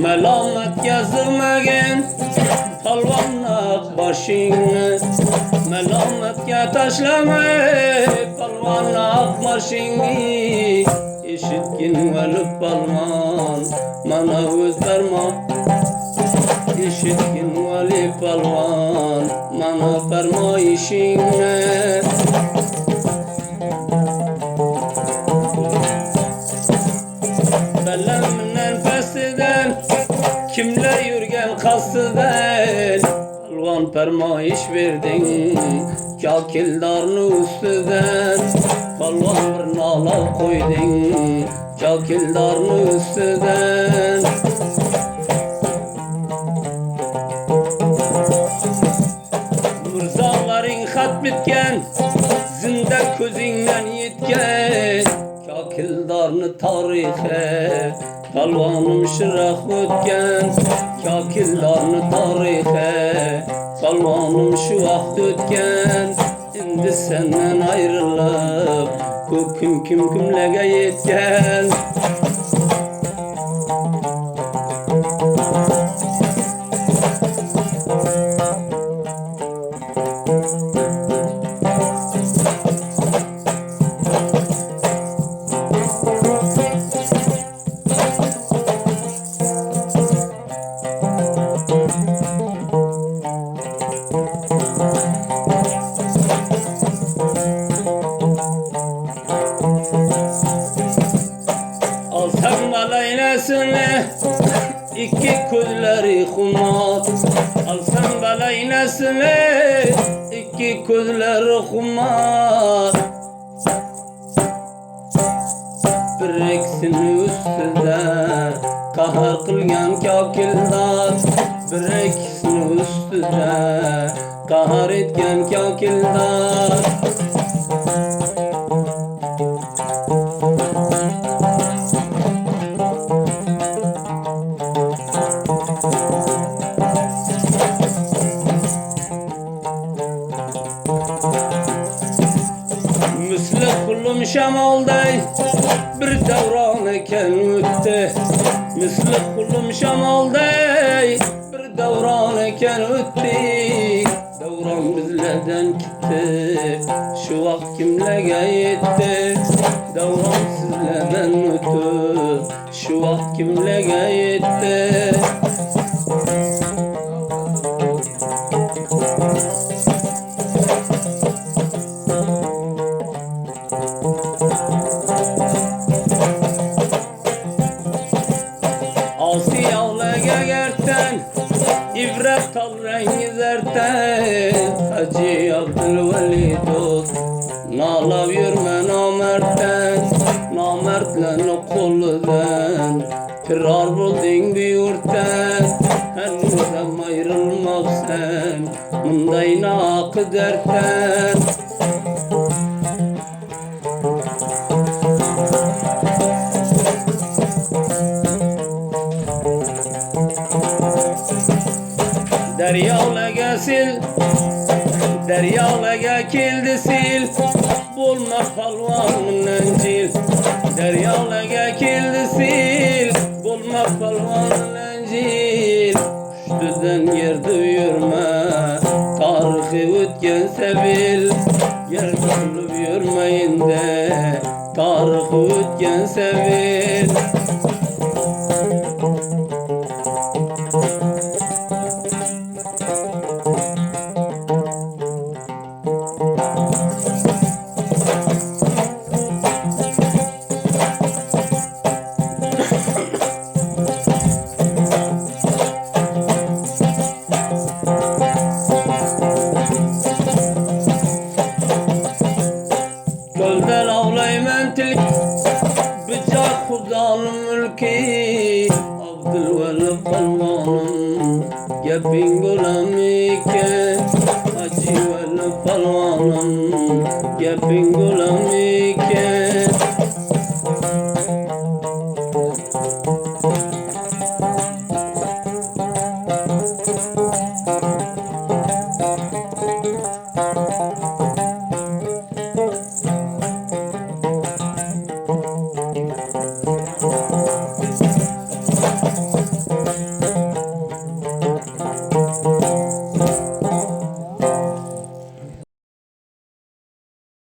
Melamet yazılmagan palvonlik boshingni, melametga tashlama palvonlik marshingni. Eshitgin o'lib palvon mana o'z farmon, eshitgin o'lib palvon mana farmoyishingni. Belamdan pastidan kimlar yurgan qasdidan, palvon farmoyish berding kokildorni ustidan. Palvon bir nola qo'yding kokildorni ustidan. Mirzolaring xat bitgan, zinda ko'zingdan yetgan kokildorni tarixi palvonim shiraq o'tgan. Kokildorni tarixi palvonim shu vaqt o'tgan. Endi sendan ayrilib ko'p kun kimlarga yetgan. Alsam balaynasini iki ko'zlari xumor, alsam balaynasini iki ko'zlari xumor. Bir ikisini ustida qahr qilgan kokildor, bir ikisini ustida qahr etgan kokildor. Misli qulum shamolday bir davron ekan o'tdi, misli qulum shamolday bir davron ekan o'tdi. Davron bizlardan ketdi, shu vaqt kimlarga yetdi. Davron sizlardan o'tib, shu vaqt kimlarga yetdi. Osiyovlarga gartan ibrat olrangiz artan. Haji Abdulvali do'st nolab yurma nomarddan, nomardlarni qo'lidan firar bo'lding bu yurtdan. Hanuzam ayrilmoqsan bunday noqidardan. Daryolarga sil, daryolarga keldi sil, bo'lma palvonimdan jil. Daryolarga keldi sil, bo'lma palvonimdan jil. Ustidan yerda yurma, tarixi o'tgan sabil. Yerda qilib yurmayinda, tarixi o'tgan sabil. Gölden avlayman tilk bijar xudoning mulki. Abdulvali palvonim gaping bo'larmikan? Haji Vali palvonim gaping bo'larmikan?